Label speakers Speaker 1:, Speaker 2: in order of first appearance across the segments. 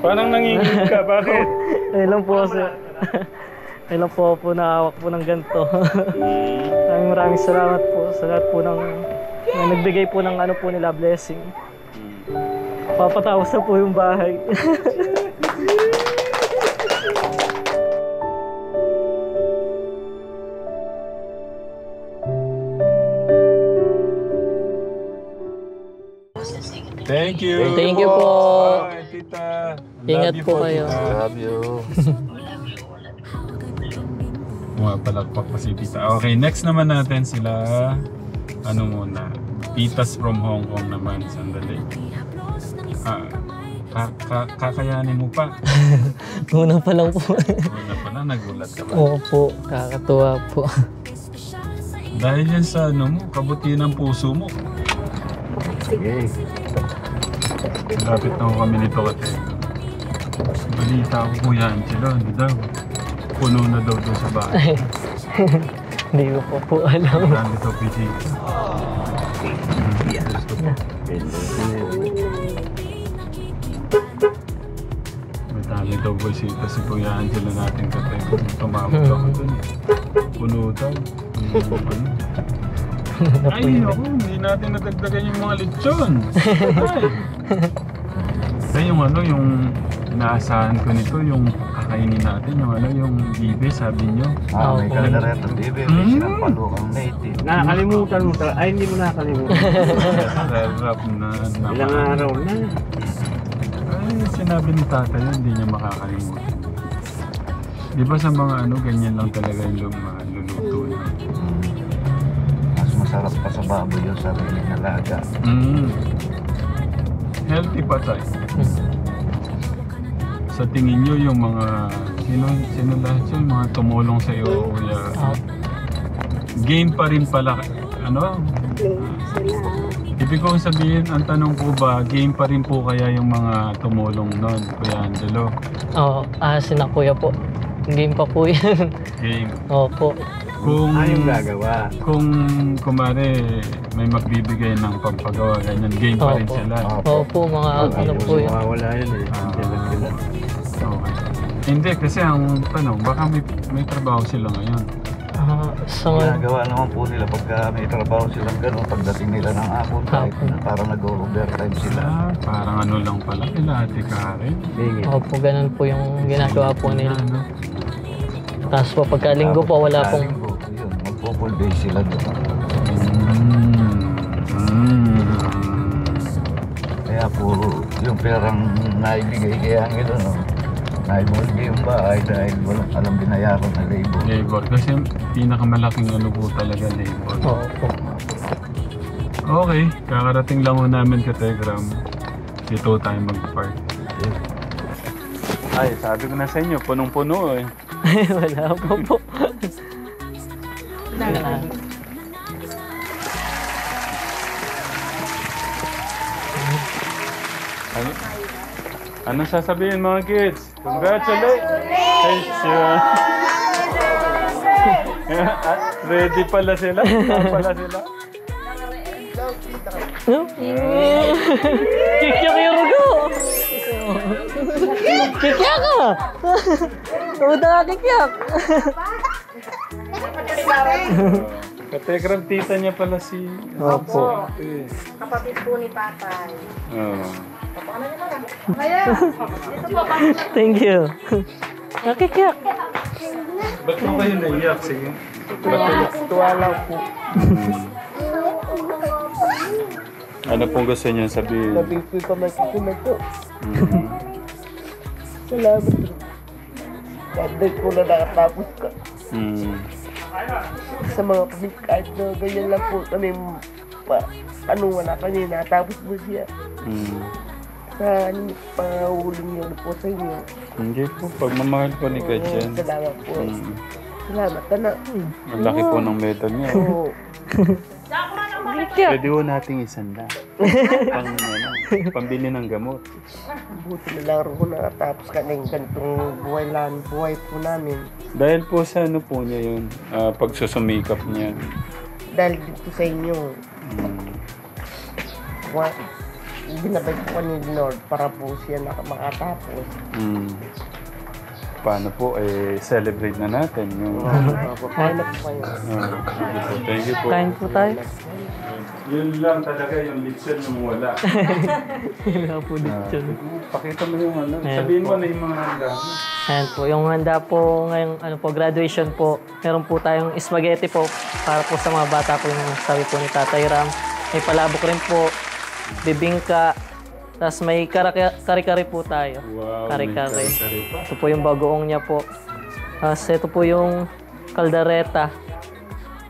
Speaker 1: Parang nangingin ka, bakit?
Speaker 2: Ayun lang po kasi. Ayun lang po nakawak po ng ganito. Maraming salamat po sa lahat po ng nagbigay po ng ano po nila blessing. Papatawas na po yung bahay.
Speaker 1: Thank you.
Speaker 2: Thank you po.
Speaker 1: Bye, tita.
Speaker 2: Ingat po kayo.
Speaker 3: Love you.
Speaker 1: Pumapalakpak pa si tita. Okay, next naman natin sila. Ano muna? Titas from Hong Kong naman. Sandali. Kakayanin mo pa.
Speaker 2: Una pa lang po.
Speaker 1: Una pa na, nagulat ka ba?
Speaker 2: Opo, kakatuwa po.
Speaker 1: Dahil yan sa ano mo, kabutihan ng puso mo.
Speaker 3: Sige.
Speaker 1: Lapit na ako kami nito kasi. Balita ko Kuya Angelo, ano daw? Puno na daw doon sa bahay.
Speaker 2: Hindi ko po alam.
Speaker 1: Marami daw bisita. Gusto po. Madami daw bisita si Kuya Angelo natin kasi tumawag ako doon eh. Puno daw. Ay, ako, hindi natin nadagdagan yung mga lechon. Ay, yung ano, yung inaasahan ko nito, yung kakainin natin, yung ano, yung bibe, sabi nyo.
Speaker 3: May kaldereta, bibe, may sinampalo kang native.
Speaker 4: Nakakalimutan mo talaga. Ay, hindi mo nakakalimutan.
Speaker 1: Sarap na.
Speaker 4: Ilang araw na.
Speaker 1: Ay, sinabi ni tata yun, hindi niya makakalimutan. Di ba sa mga ano, ganyan lang talaga yung luluto na.
Speaker 3: Mas masarap pa sa baboy yung sarili na laga.
Speaker 1: Healthy pa tayo. Sa tingin nyo yung mga sino lahat yung mga tumulong sa iyo, Kuya? Gain pa rin pala ano? Ibig kong sabihin, ang tanong ko ba, gain pa rin po kaya yung mga tumulong noon, Kuya Angelo?
Speaker 2: Oo, sina kuya po. Game pa po yan.
Speaker 1: Game.
Speaker 2: Opo.
Speaker 1: Kung
Speaker 4: Anong gagawa?
Speaker 1: Kung kumare may magbibigay ng pampagawa ganyan, game pa rin
Speaker 2: Opo.
Speaker 1: sila.
Speaker 2: Opo, mga ano po yan.
Speaker 4: Mawawala yun eh. Sila.
Speaker 1: Okay. Hindi kasi ang tanong, baka may trabaho sila ngayon.
Speaker 2: Sa ngayon,
Speaker 3: Ginagawa naman po nila pagka may trabaho silang gano'n, pagdating nila ng hapon, kahit na parang nag-overtime sila.
Speaker 1: Parang ano lang pala, kila Ate Karen.
Speaker 2: opo, ganun po yung ginagawa po nila.
Speaker 1: Ano?
Speaker 2: Tapos po pagkalinggo po, wala pong...
Speaker 3: Linggo, yun, magpo-full day sila doon. Kaya po, yung perang naibigay kay Angelo, no? Naibigay yung bahay dahil walang alam binayaran na labor.
Speaker 1: Labor. Kasi pinakamalaking ano po talaga labor.
Speaker 2: Opo.
Speaker 1: Okay, kakarating lang ho namin ka Telegram. Dito tayo mag-park. Ay, sabi ko na sa inyo, punong-puno eh.
Speaker 2: Wala po.
Speaker 1: Anong sasabihin mga kids? Congratulations! Ready pala sila? Pala sila?
Speaker 2: Kikyak yung rugo! Kikyak ka! Tumunta ka kikyak!
Speaker 1: Kategram, tita niya pala si...
Speaker 2: Opo.
Speaker 5: Kapatid po ni Patay.
Speaker 2: Thank you. Nakikyak.
Speaker 1: Ba't mo kayo naiyak? Sige.
Speaker 4: Tuwa lang po.
Speaker 1: Ano pong gusto niyo sabihin?
Speaker 4: Labing po yung pamangkin na po. Salamat. Ganda po na nakatapos ka. Sa mga pamilya, kahit na ganyan lang po kami panungan na kanya, natapos po siya. Sa pangahuling niyo po sa inyo.
Speaker 1: Hindi po, pagmamahal po ni Kajen.
Speaker 4: Salamat po. Salamat na.
Speaker 1: Ang laki po ng medal niya.
Speaker 4: Oo.
Speaker 1: Pwede po nating isanda. Pambili ng gamot.
Speaker 4: Buti na lang rin ko nakatapos ka ng ganitong buhay po namin.
Speaker 1: Dahil po sa ano po niya yun, pagsusumikap niya.
Speaker 4: Dahil dito sa inyo, binabay po ni Lord para po siya makatapos.
Speaker 1: Paano po, celebrate na natin yung...
Speaker 4: Kaya na po kayo.
Speaker 1: Thank you po.
Speaker 2: Kain po tayo.
Speaker 1: Yun lang talaga, yung lechon yung wala.
Speaker 2: Wala po dito.
Speaker 1: Pakita mo yung ano.
Speaker 2: Ayan
Speaker 1: Sabihin
Speaker 2: po.
Speaker 1: mo na yung mga handa.
Speaker 2: Ayan po, yung handa po ngayong graduation po. Meron po tayong spaghetti po para po sa mga bata po yung sabi po ni Tatay Ram. May palabok rin po, bibingka, tapos may kare-kare po tayo.
Speaker 1: Wow,
Speaker 2: Kare-kare.
Speaker 1: may kare-kare pa.
Speaker 2: Ito po yung bagoong niya po. Tapos ito po yung kaldereta.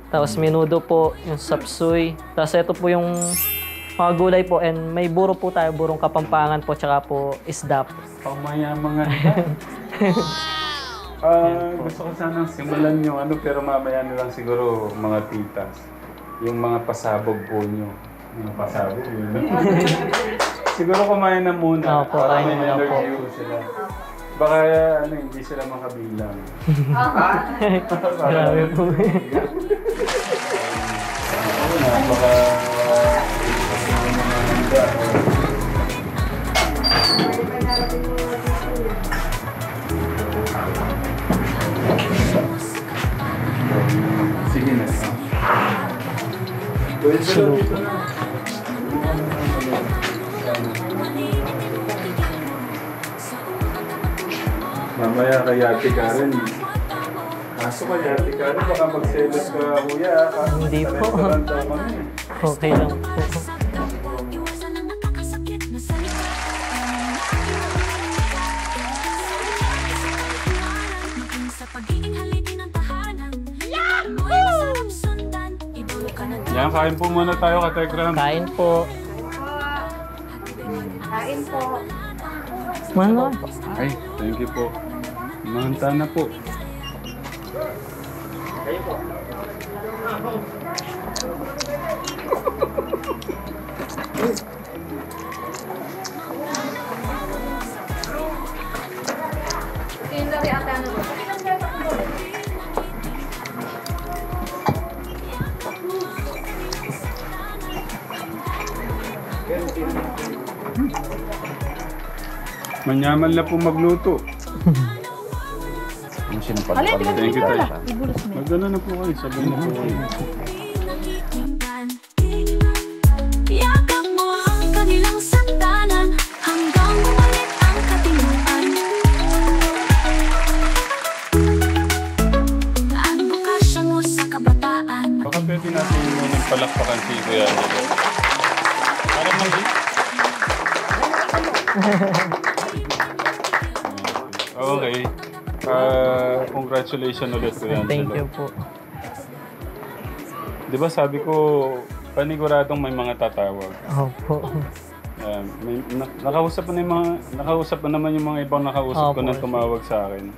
Speaker 2: Tapos menudo po, yung sapsuy. Tapos ito po yung mga gulay po. And may buro po tayo, burong kapampangan po, tsaka po isda po.
Speaker 1: Pangmayamang nga. Gusto ko sanang simulan yung ano, pero mamaya na lang siguro mga titas. Yung mga pasabog po nyo. Mga pasabog yun. Siguro kumain na muna.
Speaker 2: Opo,
Speaker 1: para
Speaker 2: kain
Speaker 1: may
Speaker 2: muna po.
Speaker 1: energy po sila. Baka hindi sila makabilang.
Speaker 2: Grabe po.
Speaker 1: Baka... Sige na. Pwede sila dito na. Mamaya kay Ate Karen. Kaso kay Ate Karen, baka magselos ka, kuya.
Speaker 2: Hindi po.
Speaker 1: Restaurant daw kami.
Speaker 2: Okay lang po.
Speaker 1: Yan, kain po muna tayo, Katekram.
Speaker 2: Kain po.
Speaker 5: Kain po.
Speaker 2: Ano?
Speaker 1: Ay, thank you po. Mahanta na po.
Speaker 5: Kinlari ata na ba?
Speaker 1: Manyaman na po magluto.
Speaker 3: Yung sinapag-pag
Speaker 1: Thank you, tayo. Magano na po kayo, sabihin na po kayo.
Speaker 6: Yakap mo ang kanilang sandalan hanggang bumalik ang katinuan. Ang bukasyon mo sa kabataan.
Speaker 1: Baka pwede natin yung palakpakan si Kuya Angelo. Para mag- Okay. Congratulations ulit, Kuya Angelo.
Speaker 2: Thank you po.
Speaker 1: Di ba sabi ko, paniguradong may mga tatawag.
Speaker 2: Opo.
Speaker 1: Nakausap pa naman yung mga ibang nakausap ko
Speaker 2: Opo.
Speaker 1: na tumawag sa akin.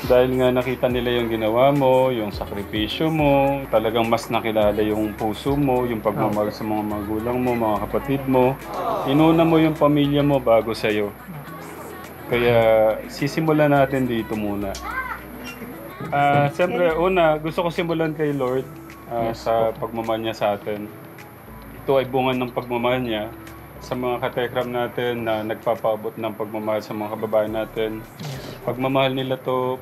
Speaker 1: Dahil nga nakita nila yung ginawa mo, yung sakripisyo mo, talagang mas nakilala yung puso mo, yung pagmamahal sa mga magulang mo, mga kapatid mo. Inuna mo yung pamilya mo bago sa'yo. Kaya sisimulan natin dito muna. Siyempre, una, gusto ko simulan kay Lord sa pagmamahal niya sa atin. Ito ay bunga ng pagmamahal niya sa mga katekram natin na nagpapaabot ng pagmamahal sa mga kababayan natin. Pagmamahal nila to,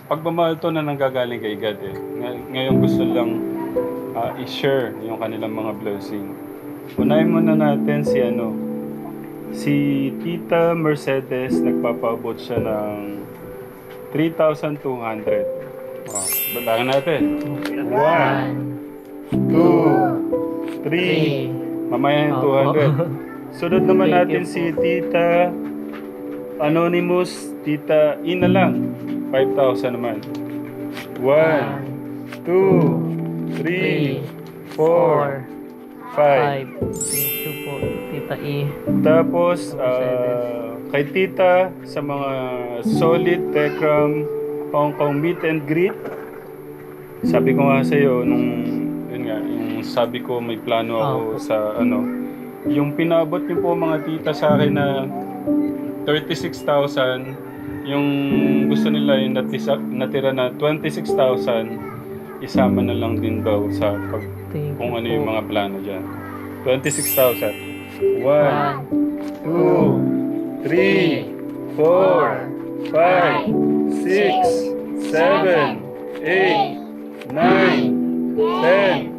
Speaker 1: pagmamahal to na nanggagaling kay God eh. Ngayon gusto lang i-share yung kanilang mga blessing. Unahin muna natin si Tita Mercedes, nagpapaabot siya ng 3,200. Balangin natin. 1, 2, 3. Mamaya yung 200. Sunod naman natin si Tita Anonymous, Tita Ina lang. 5,000 naman. 1, 2, 3, 4, 5.
Speaker 2: 5. Thank you po, Tita E.
Speaker 1: Tapos, kay Tita, sa mga solid Tekram, Hong Kong meet and greet. Sabi ko nga sa'yo, yung sabi ko may plano ako sa yung pinabot niyo po mga tita sa akin na 36,000, yung gusto nila yung natira na 26,000, isama na lang din daw sa kung ano yung mga plano dyan. 26,000. 1, 2, 3, 4, 5, 6, 7, 8, 9, 10,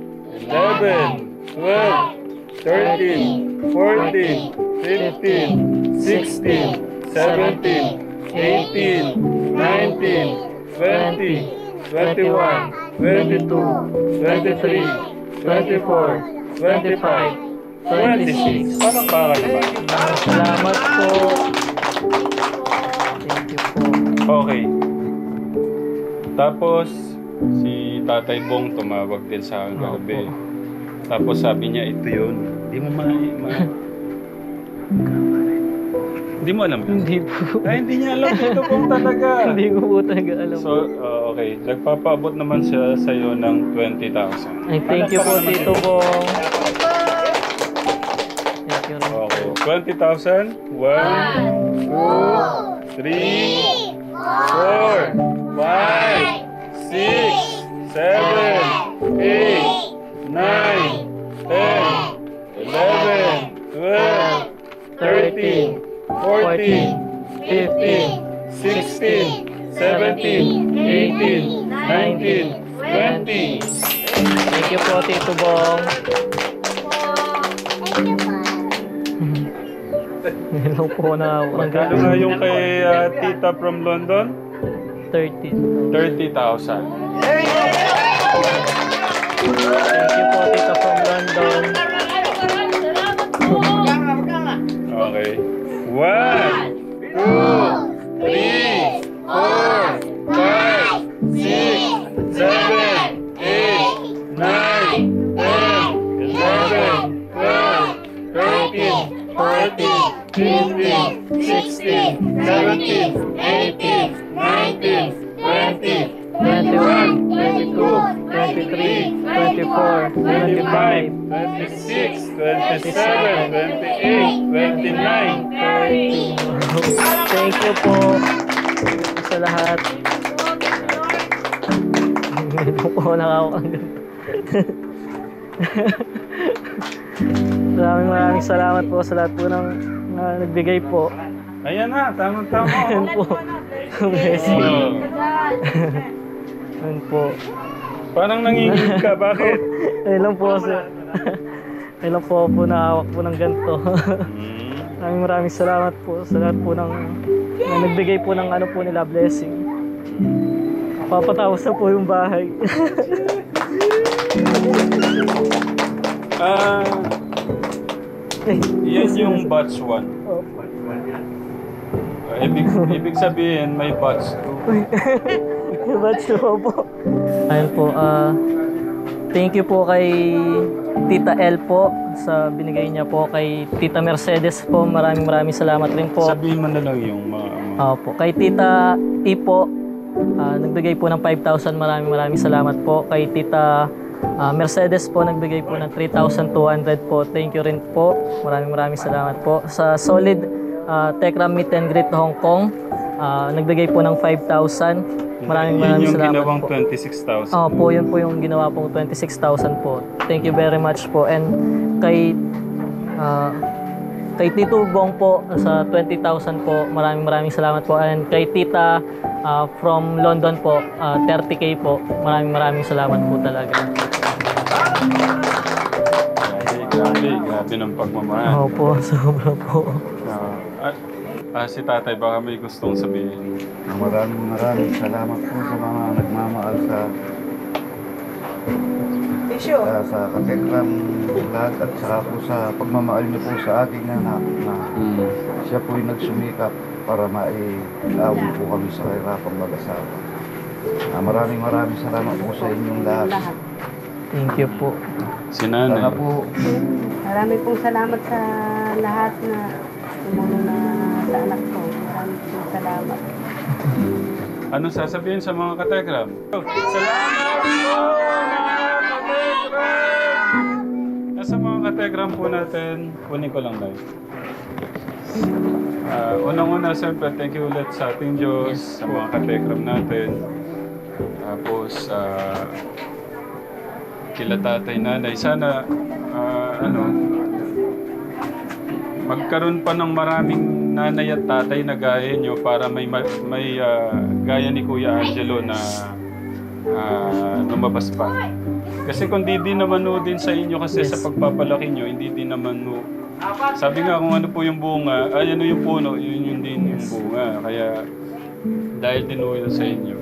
Speaker 1: 11, 12, 13, 14, 15, 16, 17, 18, 19, 20, 21, 22, 23, 24, 25, 26. Palakpakan naman.
Speaker 2: Salamat po. Thank you po.
Speaker 1: Okay. Tapos, si Tatay Bong tumawag din sa akin kagabi. Tapos sabi niya, ito yun. Hindi mo Hindi mo alam yun?
Speaker 2: Hindi po.
Speaker 1: Ay, hindi niya alam. Ito pong talaga.
Speaker 2: Hindi ko po talaga alam.
Speaker 1: So, okay. Nagpapaabot naman siya sa'yo ng 20,000.
Speaker 2: Ay, thank you po, Tito Bong. Thank you rin.
Speaker 1: Okay. 20,000. 1, 2, 3, 4, 5, 6, 7, 8, 9, 10, 11, 12, 13, 14, 15, 16, 17, 18, 19, 20.
Speaker 2: Thank you po, Tito Bong. Hello po na
Speaker 1: Magkano nga yung kay Tita from London?
Speaker 2: 30.
Speaker 1: 30,000.
Speaker 2: Thank you po, Tita from London.
Speaker 1: Okay. 1, 2, 3, 4, 5, 6, 7, 8, 9, 10, 11, 12, 13, 14, 15, 16, 17, 18, 19, 20,
Speaker 2: 21, 22, 23, 24, 25,
Speaker 1: 26, 27, 28, 29.
Speaker 2: 30. Thank you po sa lahat. Hindi po nakawak ang ganito. Maraming salamat po sa lahat po ng nagbigay po.
Speaker 1: Ayan na, tamang-tama.
Speaker 2: Ayan po. Blessing. Ayan po.
Speaker 1: Parang nangingig ka, bakit?
Speaker 2: Ayun lang po sir. Ayun lang po nakawak po ng ganito. Maraming salamat po sa lahat po ng na nagbigay po ng ano po nila blessing. Papatapos na po yung bahay.
Speaker 1: Yan yung batch 1. Ibig sabihin, may batch 2.
Speaker 2: Batch po. Ayun po, thank you po kay Tita L po sa binigay niya po, kay Tita Mercedes po, maraming salamat rin po.
Speaker 1: Sabihin mo na lang yung
Speaker 2: Po. Kay Tita E po, nagbigay po ng 5,000, maraming salamat po. Kay Tita Mercedes po, nagbigay po ng 3,200 po. Thank you rin po. Maraming salamat po. Sa Solid Tekram Meet and Greet Hong Kong, nagbigay po ng 5,000. Maraming
Speaker 1: yung
Speaker 2: salamat
Speaker 1: ginawang
Speaker 2: po.
Speaker 1: 26,000.
Speaker 2: Po, yun po yung ginawa pong 26,000 po. Thank you very much po. And kay Tito Bong po sa 20,000 po, maraming salamat po. And kay Tita from London po, 30K po, maraming salamat po talaga.
Speaker 1: Grabe ng pagmamahal.
Speaker 2: Opo, sobra po.
Speaker 1: Si Tatay, baka may gustong sabihin.
Speaker 3: Maraming salamat po sa mga nagmamahal sa Katekram lahat at saka po sa pagmamahal niyo po sa ating anak na siya po yung nagsumikap para maiawi po kami sa kahirapang mag-asawa. Maraming salamat po sa inyong lahat.
Speaker 2: Thank you po.
Speaker 1: Si Nanay.
Speaker 3: Sana po,
Speaker 5: Marami pong salamat sa lahat na tumulong na sa anak ko. Marami pong salamat.
Speaker 1: Ano sasabihin sa mga katekram? Salamat po mga katekram! Nasa mga katekram po natin, kunin ko lang na unang-una, siyempre, thank you ulit sa ating Diyos, sa mga katekram natin. Tapos, kila tatay, nanay. Sana, magkaroon pa ng maraming nanay at tatay na gaya nyo para may gaya ni Kuya Angelo na lumabas pa. Kasi kung di din naman ho din sa inyo kasi sa pagpapalaki nyo, hindi din naman ho. Sabi nga kung ano po yung bunga, ay ano yung puno, yun din yung bunga. Kaya dahil din ho yun sa inyo.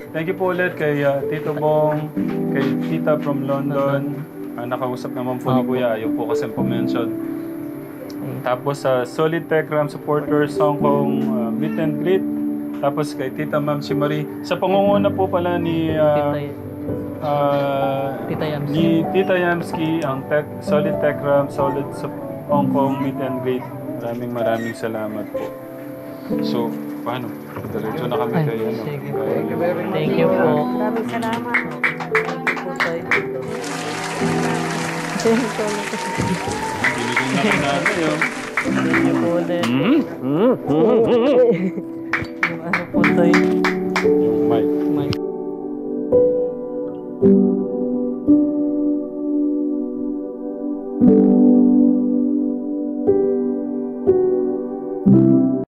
Speaker 1: Thank you po ulit kay Tito Bong, kay Tita from London. Nakausap naman po ni Kuya, ayaw po kasi po-mention. Tapos sa Solid Techram supporters, Hong Kong meet and greet. Tapos kay Tita Ma'am si Marie. Sa pangunguna po pala ni
Speaker 2: Tita Yamski.
Speaker 1: ni Tita Yamski, ang Solid Techram, Solid Hong Kong meet and greet. Maraming salamat po. So, paano? Diretso na kami kayo.
Speaker 2: Sige.
Speaker 3: Thank you very much.
Speaker 2: Thank you po.
Speaker 5: Maraming salamat.
Speaker 1: Binigyan na kayo natin yun.
Speaker 2: Thank you po ulit. Yung ano po tayo.